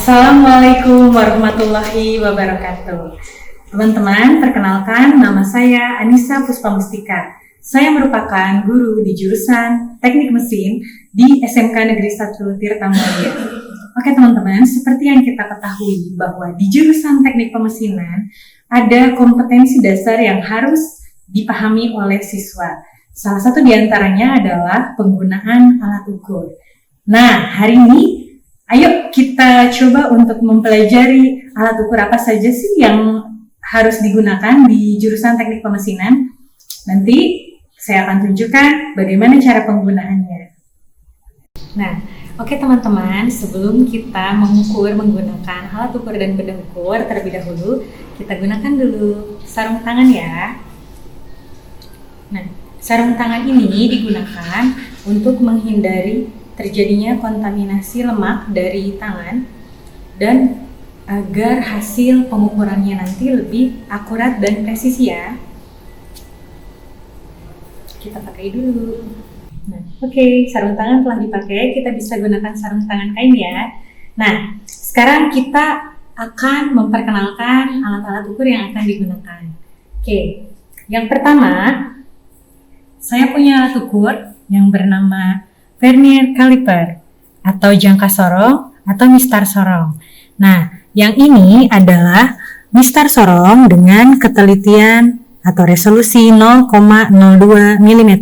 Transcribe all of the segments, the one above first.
Assalamualaikum warahmatullahi wabarakatuh. Teman-teman, perkenalkan nama saya Anissa Puspamustika. Saya merupakan guru di jurusan Teknik Mesin di SMK Negeri 1 Tirtamulia. Oke teman-teman, seperti yang kita ketahui bahwa di jurusan Teknik Pemesinan ada kompetensi dasar yang harus dipahami oleh siswa. Salah satu di antaranya adalah penggunaan alat ukur. Nah, hari ini ayo kita coba untuk mempelajari alat ukur apa saja sih yang harus digunakan di jurusan Teknik Pemesinan. Nanti saya akan tunjukkan bagaimana cara penggunaannya. Nah, oke teman-teman, sebelum kita mengukur menggunakan alat ukur dan benda ukur, terlebih dahulu kita gunakan dulu sarung tangan ya. Nah, sarung tangan ini digunakan untuk menghindari terjadinya kontaminasi lemak dari tangan dan agar hasil pengukurannya nanti lebih akurat dan presisi ya. Kita pakai dulu. Nah, oke, sarung tangan telah dipakai, kita bisa gunakan sarung tangan kain ya. Nah, sekarang kita akan memperkenalkan alat-alat ukur yang akan digunakan. Oke, yang pertama, saya punya alat ukur yang bernama vernier caliper atau jangka sorong atau mistar sorong. Nah, yang ini adalah mistar sorong dengan ketelitian atau resolusi 0,02 mm.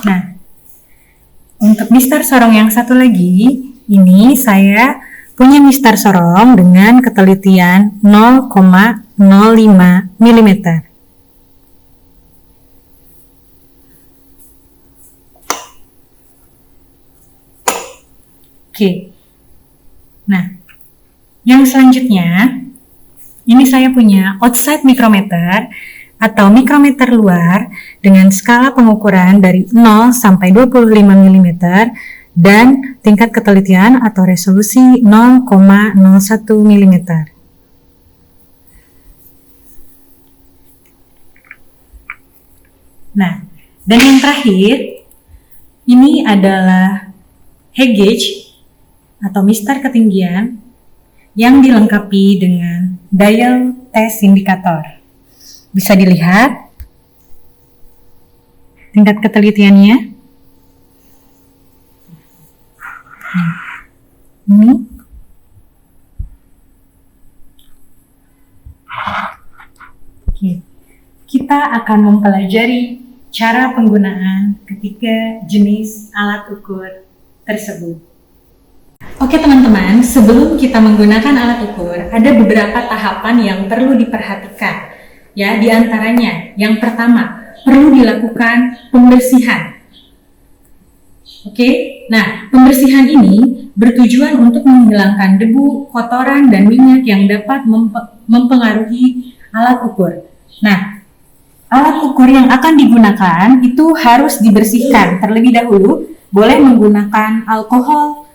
Nah, untuk mistar sorong yang satu lagi, ini saya punya mistar sorong dengan ketelitian 0,05 mm. Oke. Nah, yang selanjutnya ini saya punya outside micrometer atau mikrometer luar dengan skala pengukuran dari 0 sampai 25 mm dan tingkat ketelitian atau resolusi 0,01 mm. Nah, dan yang terakhir, ini adalah height gauge atau mistar ketinggian yang dilengkapi dengan dial test indikator. Bisa dilihat tingkat ketelitiannya. Ini. Oke. Kita akan mempelajari cara penggunaan ketiga jenis alat ukur tersebut. Oke teman-teman, sebelum kita menggunakan alat ukur, ada beberapa tahapan yang perlu diperhatikan. Ya, di antaranya, yang pertama, perlu dilakukan pembersihan. Oke, nah pembersihan ini bertujuan untuk menghilangkan debu, kotoran, dan minyak yang dapat mempengaruhi alat ukur. Nah, alat ukur yang akan digunakan itu harus dibersihkan terlebih dahulu, boleh menggunakan alkohol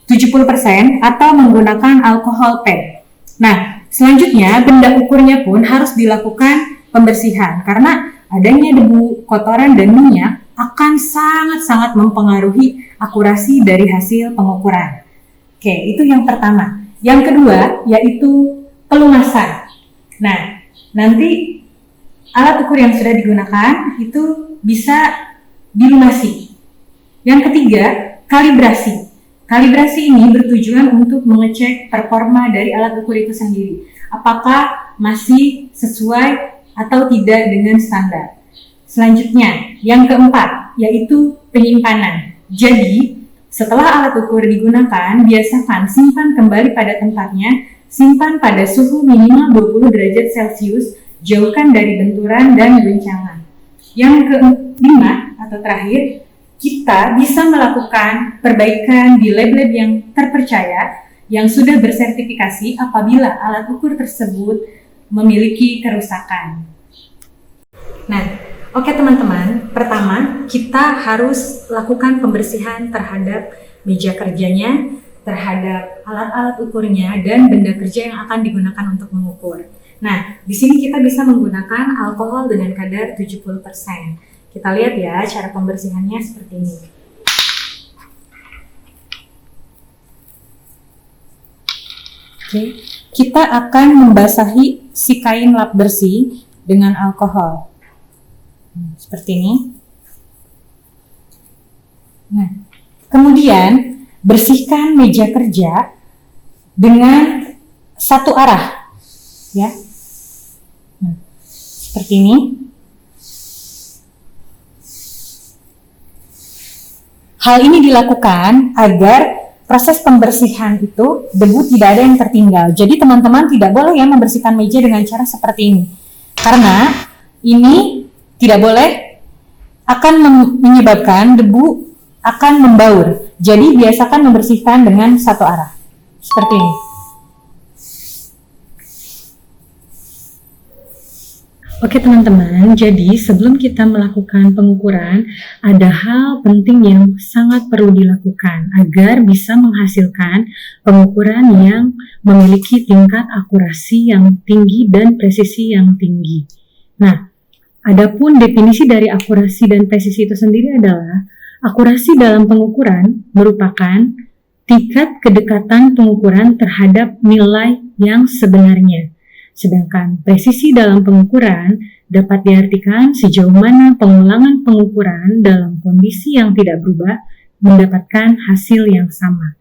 70% atau menggunakan alkohol pad. Nah, selanjutnya benda ukurnya pun harus dilakukan pembersihan karena adanya debu, kotoran, dan minyak akan sangat-sangat mempengaruhi akurasi dari hasil pengukuran. Oke, itu yang pertama. Yang kedua, yaitu pelunasan. Nah, nanti alat ukur yang sudah digunakan itu bisa dilunasi. Yang ketiga, kalibrasi. Kalibrasi ini bertujuan untuk mengecek performa dari alat ukur itu sendiri. Apakah masih sesuai atau tidak dengan standar. Selanjutnya, yang keempat, yaitu penyimpanan. Jadi, setelah alat ukur digunakan, biasakan simpan kembali pada tempatnya, simpan pada suhu minimal 20 derajat Celcius, jauhkan dari benturan dan goncangan. Yang kelima atau terakhir, kita bisa melakukan perbaikan di lab-lab yang terpercaya yang sudah bersertifikasi apabila alat ukur tersebut memiliki kerusakan. Nah, oke teman-teman, pertama kita harus lakukan pembersihan terhadap meja kerjanya, terhadap alat-alat ukurnya, dan benda kerja yang akan digunakan untuk mengukur. Nah, di sini kita bisa menggunakan alkohol dengan kadar 70%. Kita lihat ya cara pembersihannya seperti ini. Oke, kita akan membasahi si kain lap bersih dengan alkohol. Seperti ini. Nah, kemudian bersihkan meja kerja dengan satu arah, ya. Nah, seperti ini. Hal ini dilakukan agar proses pembersihan itu debu tidak ada yang tertinggal. Jadi teman-teman tidak boleh ya membersihkan meja dengan cara seperti ini. Karena ini tidak boleh, akan menyebabkan debu akan membaur. Jadi biasakan membersihkan dengan satu arah. Seperti ini. Oke teman-teman, jadi sebelum kita melakukan pengukuran, ada hal penting yang sangat perlu dilakukan agar bisa menghasilkan pengukuran yang memiliki tingkat akurasi yang tinggi dan presisi yang tinggi. Nah, adapun definisi dari akurasi dan presisi itu sendiri adalah akurasi dalam pengukuran merupakan tingkat kedekatan pengukuran terhadap nilai yang sebenarnya. Sedangkan presisi dalam pengukuran dapat diartikan sejauh mana pengulangan pengukuran dalam kondisi yang tidak berubah mendapatkan hasil yang sama.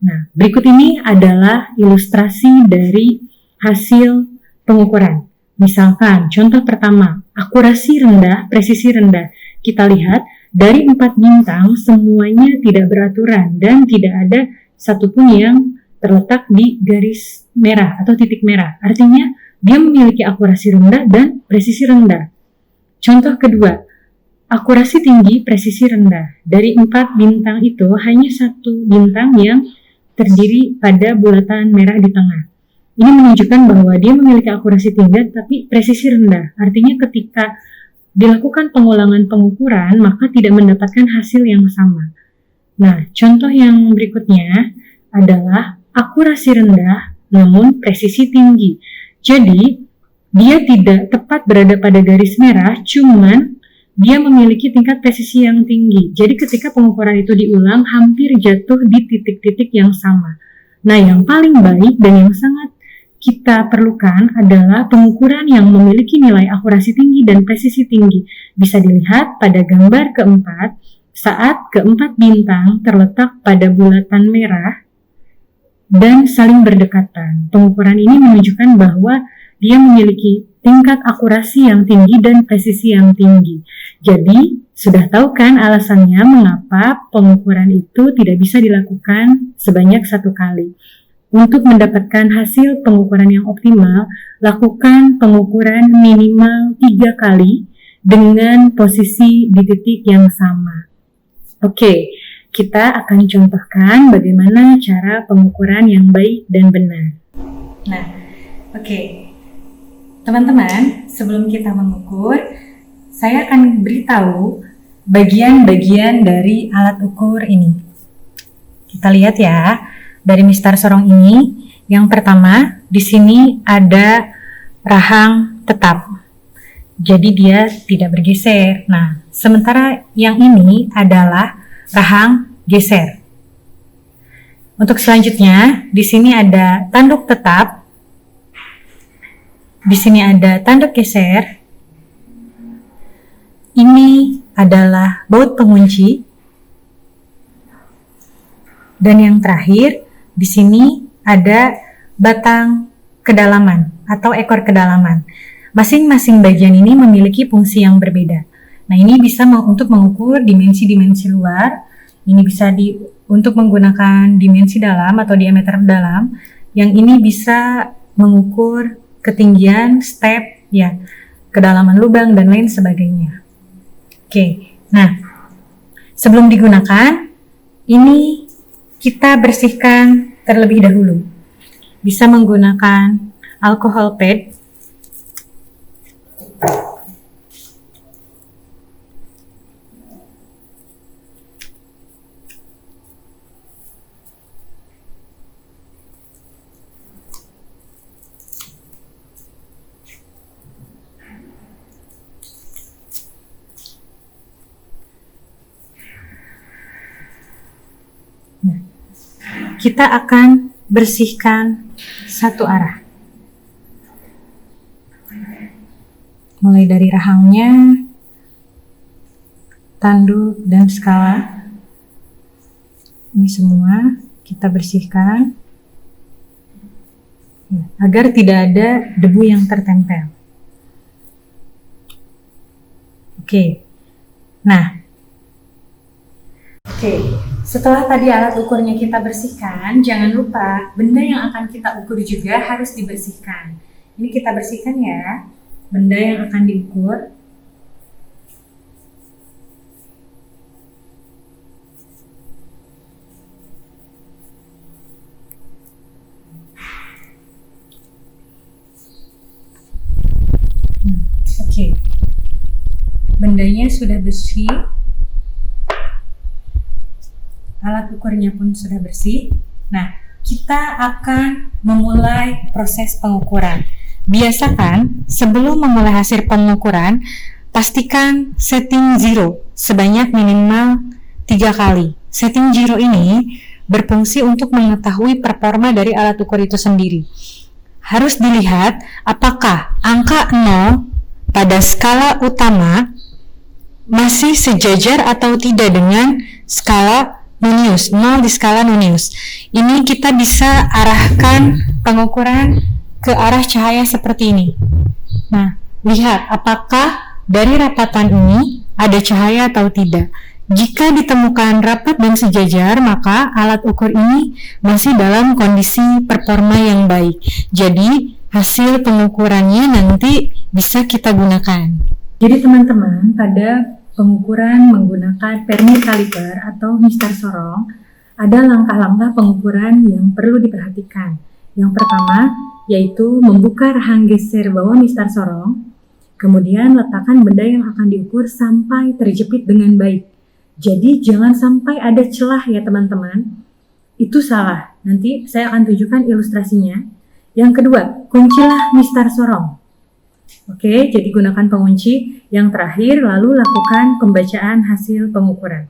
Nah, berikut ini adalah ilustrasi dari hasil pengukuran. Misalkan, contoh pertama, akurasi rendah, presisi rendah. Kita lihat, dari 4 bintang semuanya tidak beraturan dan tidak ada satupun yang terletak di garis merah atau titik merah. Artinya dia memiliki akurasi rendah dan presisi rendah. Contoh kedua, akurasi tinggi, presisi rendah. Dari 4 bintang itu hanya 1 bintang yang terdiri pada bulatan merah di tengah. Ini menunjukkan bahwa dia memiliki akurasi tinggi tapi presisi rendah. Artinya ketika dilakukan pengulangan pengukuran maka tidak mendapatkan hasil yang sama. Nah, contoh yang berikutnya adalah akurasi rendah namun presisi tinggi. Jadi, dia tidak tepat berada pada garis merah, cuman dia memiliki tingkat presisi yang tinggi. Jadi ketika pengukuran itu diulang, hampir jatuh di titik-titik yang sama. Nah, yang paling baik dan yang sangat kita perlukan adalah pengukuran yang memiliki nilai akurasi tinggi dan presisi tinggi. Bisa dilihat pada gambar keempat, saat keempat bintang terletak pada bulatan merah dan saling berdekatan. Pengukuran ini menunjukkan bahwa dia memiliki tingkat akurasi yang tinggi dan presisi yang tinggi. Jadi, sudah tahu kan alasannya mengapa pengukuran itu tidak bisa dilakukan sebanyak 1 kali. Untuk mendapatkan hasil pengukuran yang optimal, lakukan pengukuran minimal 3 kali dengan posisi di titik yang sama. Oke. Kita akan contohkan bagaimana cara pengukuran yang baik dan benar. Nah, oke. Teman-teman, sebelum kita mengukur, saya akan beritahu bagian-bagian dari alat ukur ini. Kita lihat ya, dari mistar sorong ini, yang pertama, di sini ada rahang tetap. Jadi dia tidak bergeser. Nah, sementara yang ini adalah rahang geser. Untuk selanjutnya, di sini ada tanduk tetap, di sini ada tanduk geser. Ini adalah baut pengunci. Dan yang terakhir, di sini ada batang kedalaman atau ekor kedalaman. Masing-masing bagian ini memiliki fungsi yang berbeda. Nah, ini bisa untuk mengukur dimensi-dimensi luar. Ini bisa untuk menggunakan dimensi dalam atau diameter dalam. Yang ini bisa mengukur ketinggian, step, ya, kedalaman lubang dan lain sebagainya. Oke. Nah, sebelum digunakan, ini kita bersihkan terlebih dahulu. Bisa menggunakan alcohol pad. kita akan bersihkan satu arah. Mulai dari rahangnya, tanduk, dan skala. Ini semua kita bersihkan agar tidak ada debu yang tertempel. Oke. Nah, setelah tadi alat ukurnya kita bersihkan, jangan lupa benda yang akan kita ukur juga harus dibersihkan. Ini kita bersihkan ya, benda yang akan diukur. Oke. Bendanya sudah bersih. Alat ukurnya pun sudah bersih. Nah, kita akan memulai proses pengukuran. Biasakan sebelum memulai hasil pengukuran, pastikan setting zero sebanyak minimal 3 kali. Setting zero ini berfungsi untuk mengetahui performa dari alat ukur itu sendiri. Harus dilihat apakah angka 0 pada skala utama masih sejajar atau tidak dengan skala Nonius, 0 di skala Nonius. Ini kita bisa arahkan pengukuran ke arah cahaya seperti ini. Nah, lihat apakah dari rapatan ini ada cahaya atau tidak. Jika ditemukan rapat dan sejajar, maka alat ukur ini masih dalam kondisi performa yang baik. Jadi, hasil pengukurannya nanti bisa kita gunakan. Jadi teman-teman, pada pengukuran menggunakan vernier caliper atau mistar sorong, ada langkah-langkah pengukuran yang perlu diperhatikan. Yang pertama, yaitu membuka rahang geser bawah mistar sorong, kemudian letakkan benda yang akan diukur sampai terjepit dengan baik. Jadi jangan sampai ada celah ya teman-teman, itu salah. Nanti saya akan tunjukkan ilustrasinya. Yang kedua, kuncilah mistar sorong. Oke, jadi gunakan pengunci. Yang terakhir, lalu lakukan pembacaan hasil pengukuran.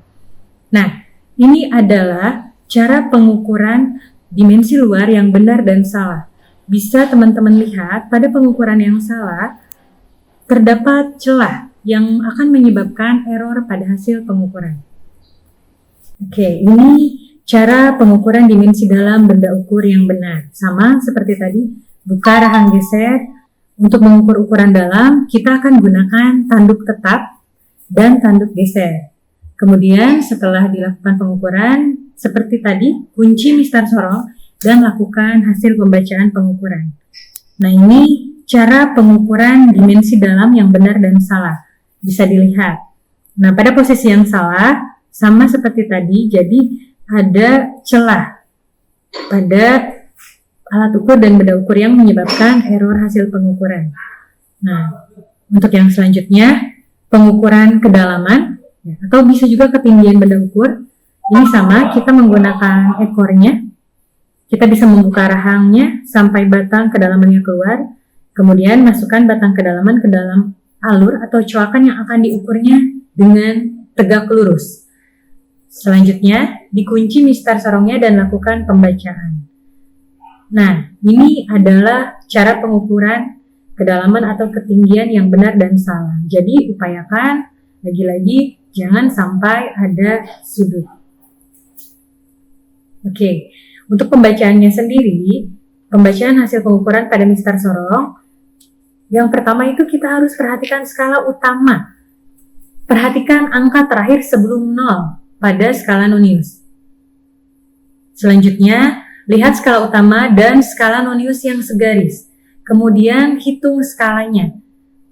Nah, ini adalah cara pengukuran dimensi luar yang benar dan salah. Bisa teman-teman lihat pada pengukuran yang salah, terdapat celah yang akan menyebabkan error pada hasil pengukuran. Oke, ini cara pengukuran dimensi dalam benda ukur yang benar. Sama seperti tadi, buka rahang geser. Untuk mengukur ukuran dalam, kita akan gunakan tanduk tetap dan tanduk geser. Kemudian setelah dilakukan pengukuran, seperti tadi, kunci mistar sorong dan lakukan hasil pembacaan pengukuran. Nah, ini cara pengukuran dimensi dalam yang benar dan salah. Bisa dilihat. Nah, pada posisi yang salah, sama seperti tadi, jadi ada celah pada alat ukur dan benda ukur yang menyebabkan error hasil pengukuran. Nah, untuk yang selanjutnya, pengukuran kedalaman, atau bisa juga ketinggian benda ukur. Ini sama, kita menggunakan ekornya. Kita bisa membuka rahangnya sampai batang kedalamannya keluar. Kemudian masukkan batang kedalaman ke dalam alur atau coakan yang akan diukurnya dengan tegak lurus. Selanjutnya, dikunci mistar sorongnya dan lakukan pembacaan. Nah, ini adalah cara pengukuran kedalaman atau ketinggian yang benar dan salah. Jadi, upayakan lagi-lagi jangan sampai ada sudut. Oke, untuk pembacaannya sendiri, pembacaan hasil pengukuran pada mistar sorong, yang pertama itu kita harus perhatikan skala utama. Perhatikan angka terakhir sebelum 0 pada skala Nonius. Selanjutnya, lihat skala utama dan skala Nonius yang segaris. Kemudian hitung skalanya,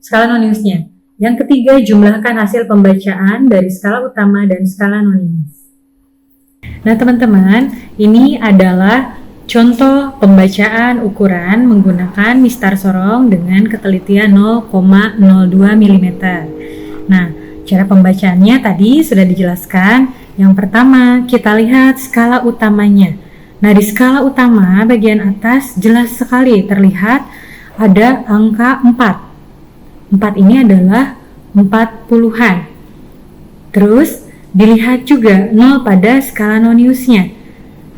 skala Noniusnya. Yang ketiga, jumlahkan hasil pembacaan dari skala utama dan skala Nonius. Nah teman-teman, ini adalah contoh pembacaan ukuran menggunakan mistar sorong dengan ketelitian 0,02 mm. Nah, cara pembacaannya tadi sudah dijelaskan. Yang pertama, kita lihat skala utamanya. Nah, di skala utama bagian atas jelas sekali terlihat ada angka 4. 4 ini adalah 40-an. Terus dilihat juga 0 pada skala Noniusnya.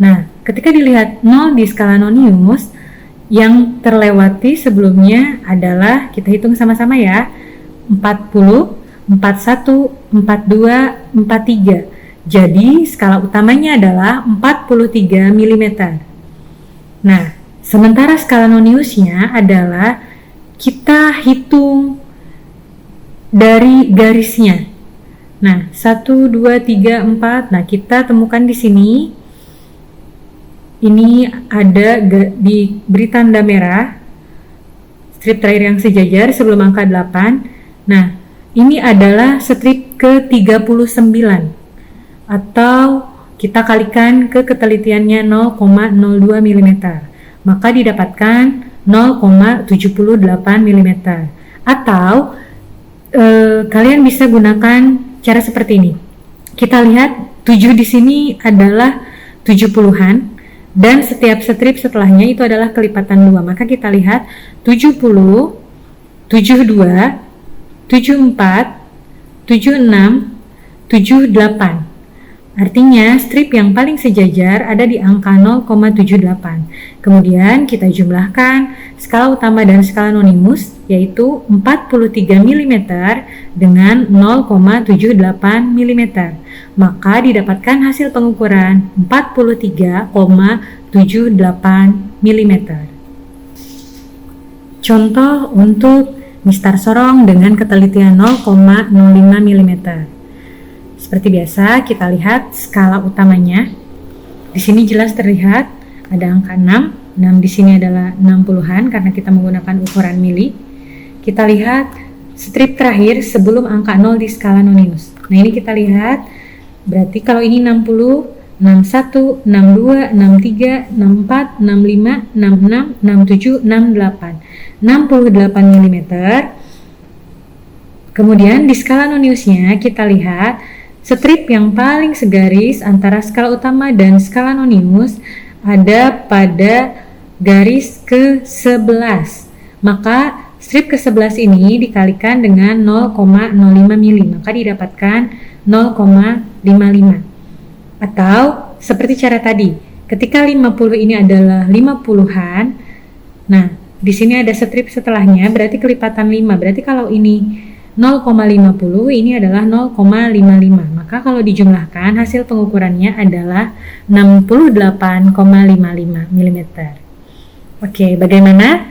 Nah, ketika dilihat 0 di skala nonius, yang terlewati sebelumnya adalah, kita hitung sama-sama ya, 40, 41, 42, 43. Jadi skala utamanya adalah 43 mm. Nah, sementara skala noniusnya adalah kita hitung dari garisnya. Nah, 1, 2, 3, 4. Nah, kita temukan di sini. Ini ada diberi tanda merah, strip terakhir yang sejajar sebelum angka 8. Nah, ini adalah strip ke-39, atau kita kalikan ke ketelitiannya 0,02 mm. Maka didapatkan 0,78 mm. Atau kalian bisa gunakan cara seperti ini. Kita lihat 7 di sini adalah 70-an. Dan setiap strip setelahnya itu adalah kelipatan 2. Maka kita lihat 70, 72, 74, 76, 78. Artinya strip yang paling sejajar ada di angka 0,78. Kemudian kita jumlahkan skala utama dan skala nonius, yaitu 43 mm dengan 0,78 mm. Maka didapatkan hasil pengukuran 43,78 mm. Contoh untuk mistar sorong dengan ketelitian 0,05 mm. Seperti biasa, kita lihat skala utamanya. Di sini jelas terlihat ada angka 6. 6 di sini adalah 60-an karena kita menggunakan ukuran mili. Kita lihat strip terakhir sebelum angka 0 di skala nonius. Nah, ini kita lihat, berarti kalau ini 60, 61, 62, 63, 64, 65, 66, 67, 68. 68 mm. Kemudian di skala noniusnya kita lihat strip yang paling segaris antara skala utama dan skala nonius ada pada garis ke-11. Maka strip ke-11 ini dikalikan dengan 0,05 mm, maka didapatkan 0,55. Atau seperti cara tadi, ketika 50 ini adalah 50-an, nah di sini ada strip setelahnya, berarti kelipatan 5. Berarti kalau ini 0,50, ini adalah 0,55. Maka kalau dijumlahkan hasil pengukurannya adalah 68,55 mm. Oke, bagaimana?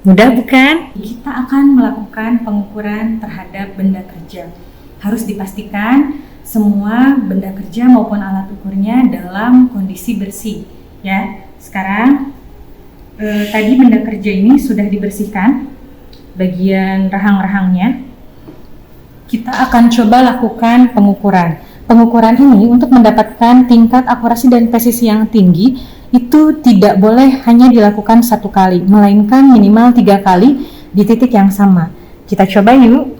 Mudah bukan? Kita akan melakukan pengukuran terhadap benda kerja. Harus dipastikan semua benda kerja maupun alat ukurnya dalam kondisi bersih, ya. Sekarang tadi benda kerja ini sudah dibersihkan bagian rahang-rahangnya. Kita akan coba lakukan pengukuran. Pengukuran ini untuk mendapatkan tingkat akurasi dan presisi yang tinggi itu tidak boleh hanya dilakukan satu kali, melainkan minimal 3 kali di titik yang sama. Kita coba yuk.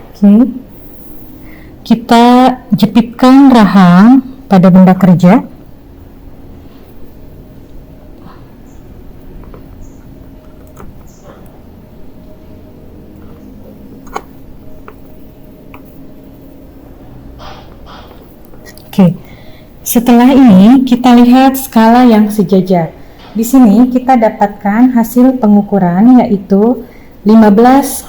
Oke. Kita jepitkan rahang pada benda kerja. Oke, setelah ini kita lihat skala yang sejajar. Di sini kita dapatkan hasil pengukuran yaitu 15,40.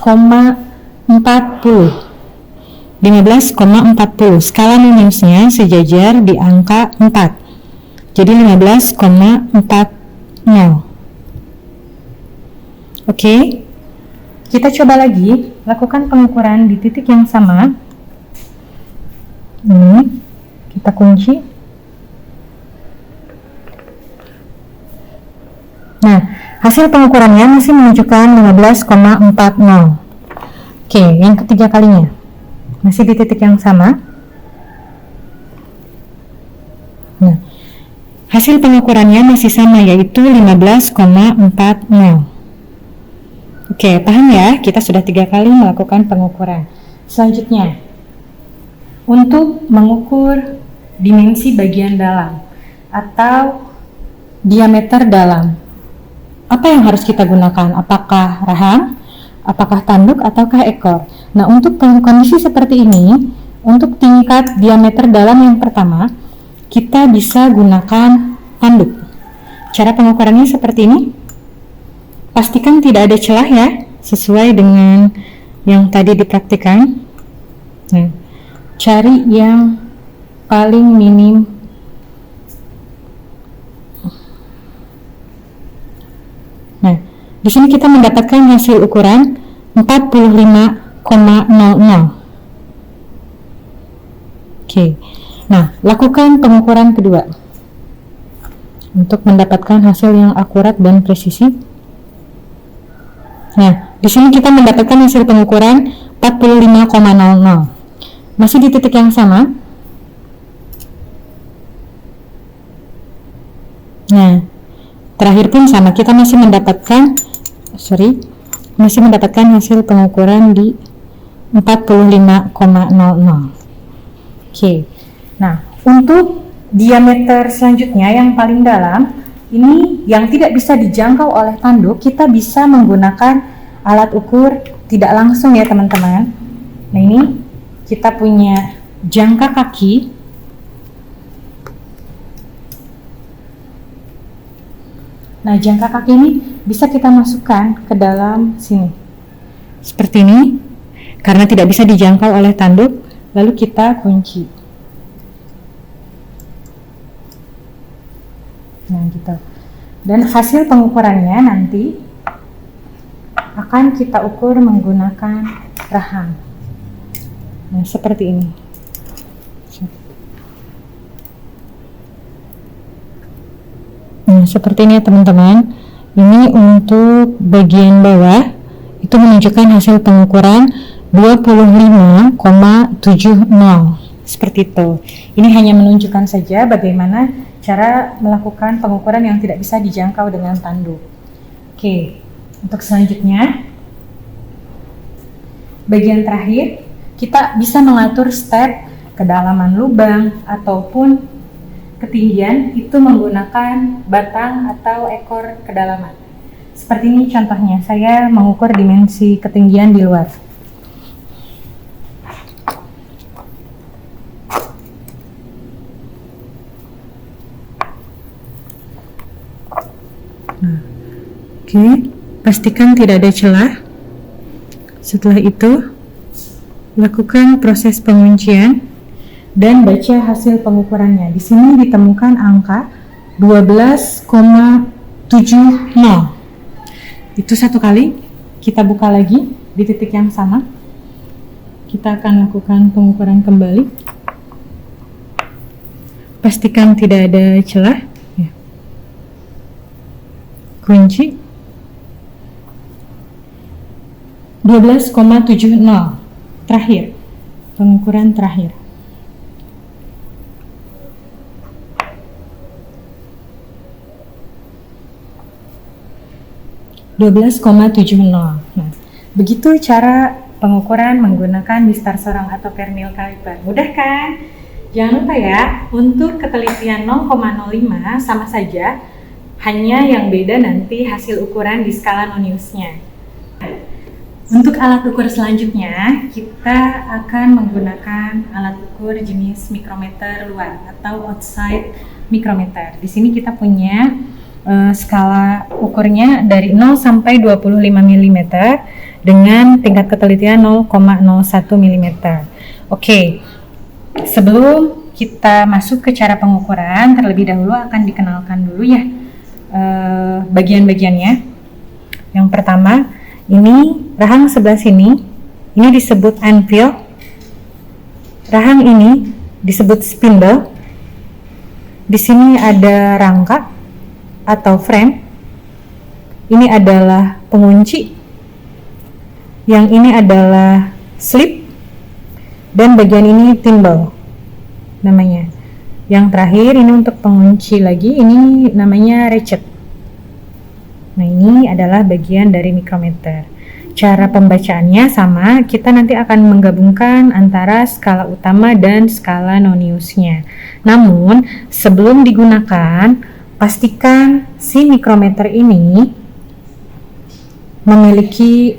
Skala noniusnya sejajar di angka 4. Jadi 15,40. Oke, kita coba lagi lakukan pengukuran di titik yang sama. Ini kita kunci. Nah, hasil pengukurannya masih menunjukkan 15,40. Oke, yang ketiga kalinya masih di titik yang sama. Nah, hasil pengukurannya masih sama yaitu 15,40. Oke, paham ya? Kita sudah 3 kali melakukan pengukuran. Selanjutnya, untuk mengukur dimensi bagian dalam atau diameter dalam, apa yang harus kita gunakan? Apakah rahang, apakah tanduk, ataukah ekor? Nah, untuk kondisi seperti ini, untuk tingkat diameter dalam yang pertama, kita bisa gunakan tanduk. Cara pengukurannya seperti ini. Pastikan tidak ada celah ya, sesuai dengan yang tadi dipraktikkan. Nah, cari yang paling minim. Nah, di sini kita mendapatkan hasil ukuran 45,00. Oke. Nah, lakukan pengukuran kedua untuk mendapatkan hasil yang akurat dan presisi. Nah, di sini kita mendapatkan hasil pengukuran 45,00. Masih di titik yang sama. Nah, terakhir pun sama, kita masih mendapatkan hasil pengukuran di 45,00. Oke. Nah, untuk diameter selanjutnya yang paling dalam, ini yang tidak bisa dijangkau oleh tanduk, kita bisa menggunakan alat ukur tidak langsung ya teman-teman. Nah, ini kita punya jangka kaki. Nah, jangka kaki ini bisa kita masukkan ke dalam sini. Seperti ini. Karena tidak bisa dijangkau oleh tanduk, lalu kita kunci. Nah, gitu. Dan hasil pengukurannya nanti akan kita ukur menggunakan rahang. Nah, seperti ini. Nah, seperti ini ya teman-teman. Ini untuk bagian bawah itu menunjukkan hasil pengukuran 25,70. Seperti itu. Ini hanya menunjukkan saja bagaimana cara melakukan pengukuran yang tidak bisa dijangkau dengan tanduk. Oke, untuk selanjutnya bagian terakhir kita bisa mengatur step kedalaman lubang ataupun ketinggian itu menggunakan batang atau ekor kedalaman. Seperti ini contohnya, saya mengukur dimensi ketinggian di luar. Nah, oke, pastikan tidak ada celah. Setelah itu, lakukan proses penguncian dan baca hasil pengukurannya. Di sini ditemukan angka 12,70. Itu satu kali. Kita buka lagi di titik yang sama. Kita akan lakukan pengukuran kembali. Pastikan tidak ada celah. Ya. Kunci 12,70. Terakhir. Pengukuran terakhir. 12,70. Nah, begitu cara pengukuran menggunakan mistar sorong atau Fernil caliper. Mudah kan? Jangan lupa ya, untuk ketelitian 0,05 sama saja, hanya yang beda nanti hasil ukuran di skala Noniusnya. Untuk alat ukur selanjutnya, kita akan menggunakan alat ukur jenis mikrometer luar atau outside micrometer. Di sini kita punya skala ukurnya dari 0 sampai 25 mm dengan tingkat ketelitian 0,01 mm. Oke, sebelum kita masuk ke cara pengukuran, terlebih dahulu akan dikenalkan dulu ya bagian-bagiannya. Yang pertama, ini rahang sebelah sini, ini disebut anvil. Rahang ini disebut spindle. Di sini ada rangka atau frame. Ini adalah pengunci. Yang ini adalah slip. Dan bagian ini thimble namanya. Yang terakhir ini untuk pengunci lagi, ini namanya ratchet. Nah, ini adalah bagian dari mikrometer. Cara pembacaannya sama, kita nanti akan menggabungkan antara skala utama dan skala Noniusnya. Namun, sebelum digunakan, pastikan si mikrometer ini memiliki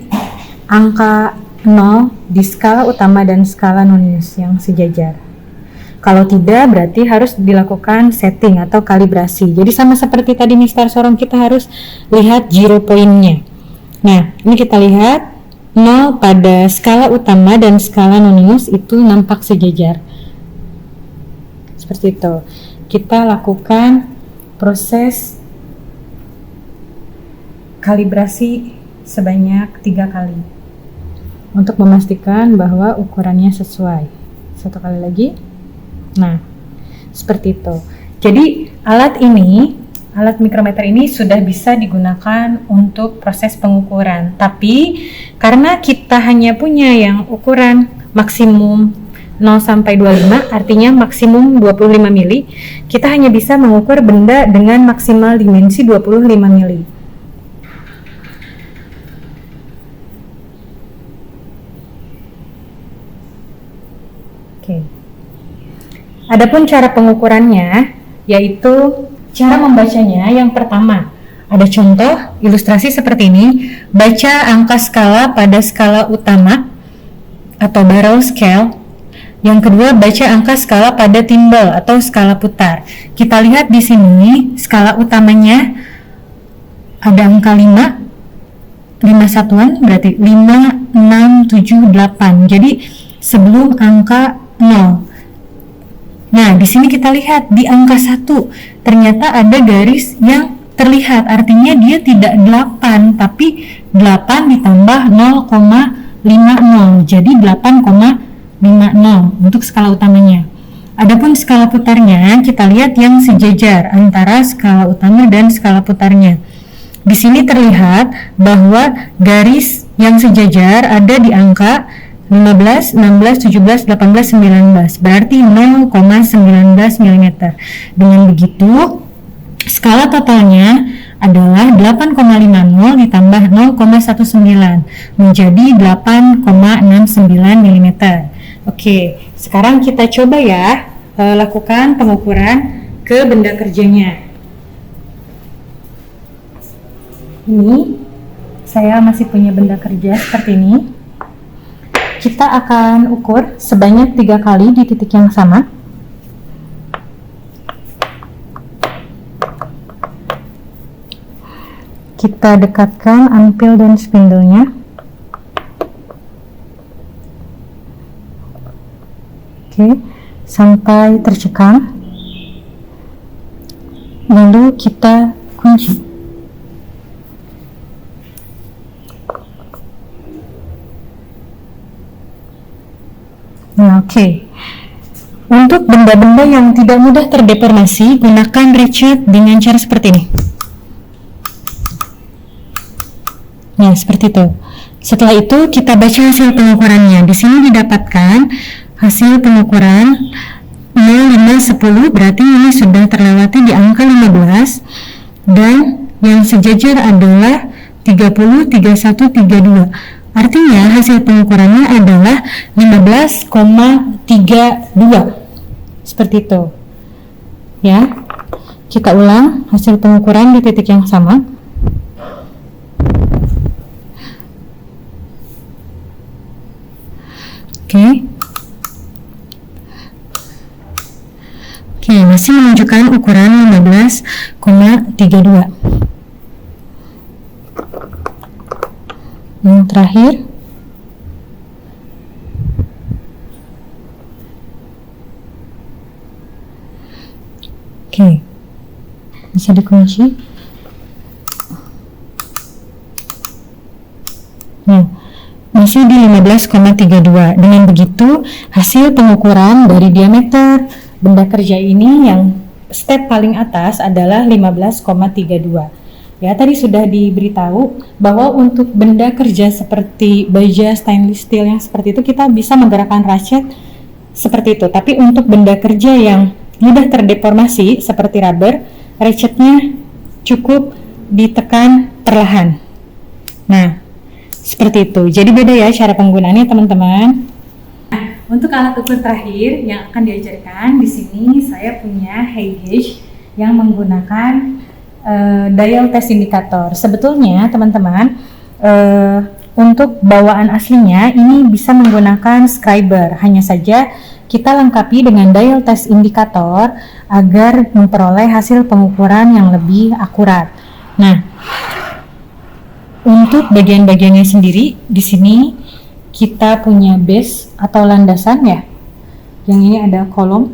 angka 0 di skala utama dan skala non-minus yang sejajar. Kalau tidak, berarti harus dilakukan setting atau kalibrasi. Jadi sama seperti tadi Mister Sorong, kita harus lihat zero point-nya. Nah, ini kita lihat 0 pada skala utama dan skala non-minus itu nampak sejajar. Seperti itu. Kita lakukan proses kalibrasi sebanyak 3 kali untuk memastikan bahwa ukurannya sesuai. 1 kali lagi. Nah, seperti itu. Jadi alat mikrometer ini sudah bisa digunakan untuk proses pengukuran. Tapi karena kita hanya punya yang ukuran maksimum 0 sampai 25, artinya maksimum 25 mili, kita hanya bisa mengukur benda dengan maksimal dimensi 25 mili. Oke. Adapun cara pengukurannya, yaitu cara membacanya. Yang pertama, ada contoh ilustrasi seperti ini. Baca angka skala pada skala utama atau barrel scale. Yang kedua, baca angka skala pada timbal atau skala putar. Kita lihat di sini skala utamanya ada angka 5 satuan, berarti 5, 6, 7, 8. Jadi sebelum angka 0. Nah, di sini kita lihat di angka 1 ternyata ada garis yang terlihat, artinya dia tidak 8 tapi 8 ditambah 0,50, jadi 8,50 untuk skala utamanya. Adapun skala putarnya, kita lihat yang sejajar antara skala utama dan skala putarnya. Di sini terlihat bahwa garis yang sejajar ada di angka 15, 16, 17, 18, 19, berarti 0,19 mm. Dengan begitu, skala totalnya adalah 8,50 ditambah 0,19 menjadi 8,69 mm. Oke, sekarang kita coba ya lakukan pengukuran ke benda kerjanya. Ini saya masih punya benda kerja seperti ini. Kita akan ukur sebanyak 3 kali di titik yang sama. Kita dekatkan ampil dan spindle-nya. Oke, sampai tercekam. Lalu kita kunci. Nah, oke. Untuk benda-benda yang tidak mudah terdeformasi, gunakan ratchet dengan cara seperti ini. Nah, seperti itu. Setelah itu kita baca hasil pengukurannya. Di sini didapatkan hasil pengukuran 0, 5, 10, berarti ini sudah terlewati di angka 15, dan yang sejajar adalah 30, 31, 32. Artinya hasil pengukurannya adalah 15,32. Seperti itu. Ya. Kita ulang hasil pengukuran di titik yang sama. Oke. Oke, masih menunjukkan ukuran 15,32. Yang terakhir, oke, bisa dikunci. Nah, masih di 15,32. Dengan begitu, hasil pengukuran dari diameter benda kerja ini yang step paling atas adalah 15,32. Ya, tadi sudah diberitahu bahwa untuk benda kerja seperti baja stainless steel yang seperti itu kita bisa menggerakkan ratchet seperti itu. Tapi untuk benda kerja yang mudah terdeformasi seperti rubber, ratchetnya cukup ditekan perlahan. Nah, seperti itu. Jadi beda ya cara penggunaannya, teman-teman. Nah, untuk alat ukur terakhir yang akan diajarkan di sini, saya punya height gauge yang menggunakan dial test indikator. Sebetulnya teman-teman, untuk bawaan aslinya ini bisa menggunakan scriber, hanya saja kita lengkapi dengan dial test indikator agar memperoleh hasil pengukuran yang lebih akurat. Nah, untuk bagian-bagiannya sendiri di sini kita punya base atau landasan ya. Yang ini ada kolom.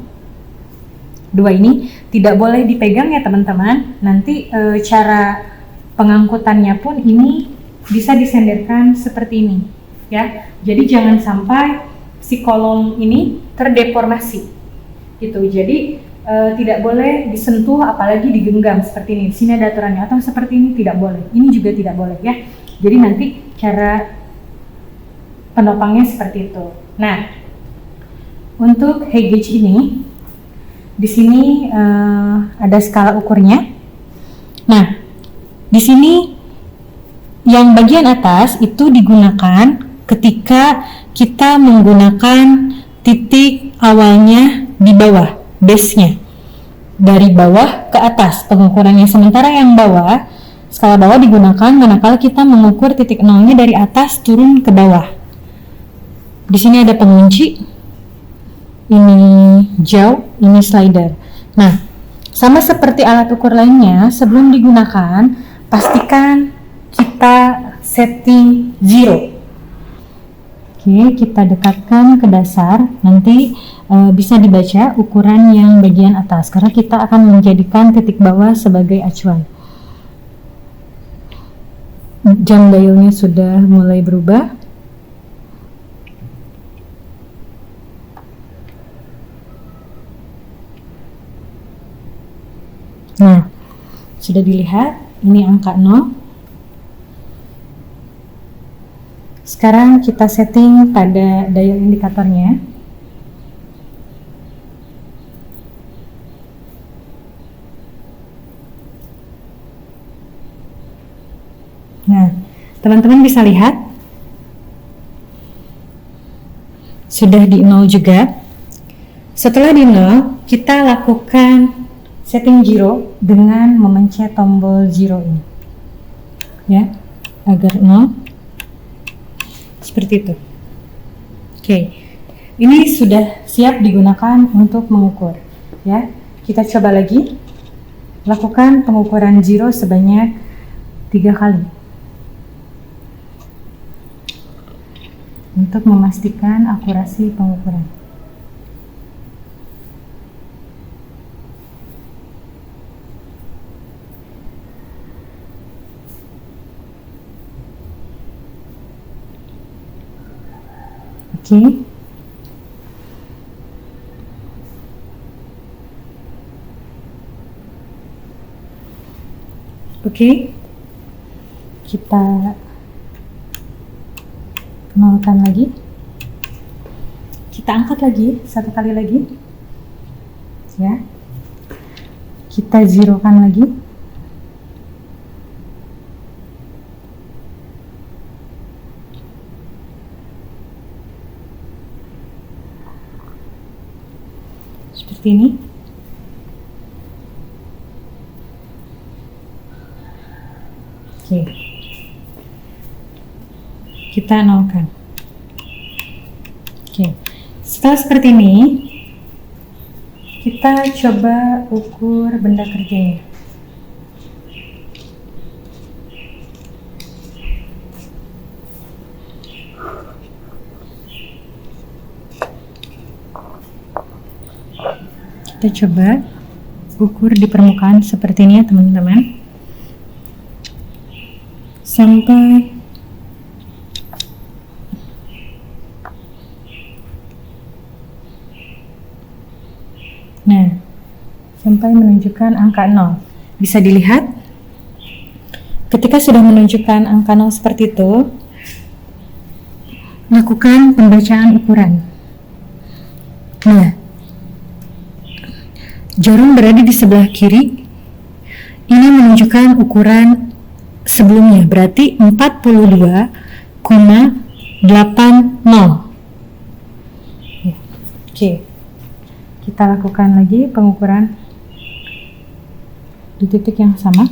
Dua ini tidak boleh dipegang ya teman-teman. Nanti cara pengangkutannya pun ini bisa disenderkan seperti ini ya. Jadi jangan sampai si kolom ini terdeformasi gitu. Jadi tidak boleh disentuh apalagi digenggam seperti ini. Di sini ada aturannya, atau seperti ini tidak boleh. Ini juga tidak boleh ya. Jadi nanti cara penopangnya seperti itu. Nah, untuk high gauge ini di sini ada skala ukurnya. Nah, di sini yang bagian atas itu digunakan ketika kita menggunakan titik awalnya di bawah, base-nya. Dari bawah ke atas pengukurannya. Sementara yang bawah, skala bawah digunakan manakala kita mengukur titik nolnya dari atas turun ke bawah. Di sini ada pengunci. Ini jauh, ini slider. Nah, sama seperti alat ukur lainnya, sebelum digunakan, pastikan kita setting 0. Oke, kita dekatkan ke dasar, nanti bisa dibaca ukuran yang bagian atas, karena kita akan menjadikan titik bawah sebagai acuan. Jam dialnya sudah mulai berubah. Nah, sudah dilihat, ini angka 0. Sekarang kita setting pada dial indikatornya. Nah, teman-teman bisa lihat sudah di 0 juga. Setelah di 0, kita lakukan setting 0 dengan memencet tombol 0 ini. Ya, agar 0. Seperti itu. Oke, ini sudah siap digunakan untuk mengukur. Ya, kita coba lagi. Lakukan pengukuran 0 sebanyak 3 kali. Untuk memastikan akurasi pengukuran. Oke. Oke. Kita nolkan lagi. Kita angkat lagi, satu kali lagi. Ya. Kita zerokan lagi. Seperti ini. Oke. Kita nolkan. Oke. Setelah seperti ini, kita coba ukur benda kerjanya. Kita coba ukur di permukaan seperti ini ya teman-teman, sampai menunjukkan angka 0. Bisa dilihat ketika sudah menunjukkan angka 0 seperti itu, lakukan pembacaan ukuran. Nah, jarum berada di sebelah kiri. Ini menunjukkan ukuran sebelumnya, berarti 42,80. Oke. Kita lakukan lagi pengukuran di titik yang sama.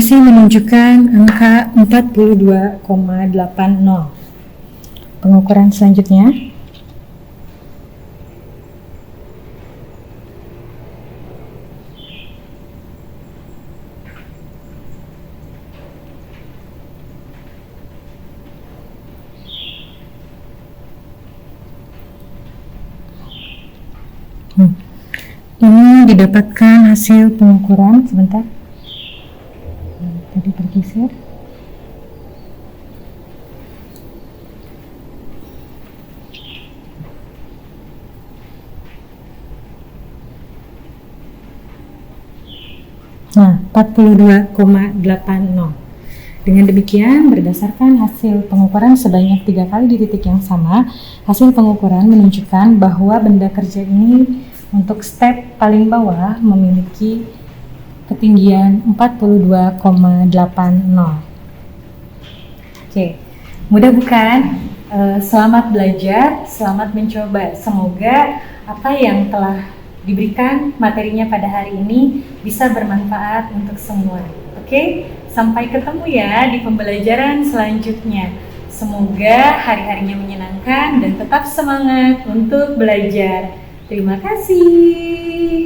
masih menunjukkan angka 42,80. Pengukuran selanjutnya. Ini didapatkan hasil pengukuran, sebentar. Tadi bergeser. Nah, 42,80. Dengan demikian, berdasarkan hasil pengukuran sebanyak 3 kali di titik yang sama, hasil pengukuran menunjukkan bahwa benda kerja ini untuk step paling bawah memiliki ketinggian 42,80. Oke, mudah bukan? Selamat belajar, selamat mencoba. Semoga apa yang telah diberikan materinya pada hari ini bisa bermanfaat untuk semua. Oke, sampai ketemu ya di pembelajaran selanjutnya. Semoga hari-harinya menyenangkan dan tetap semangat untuk belajar. Terima kasih.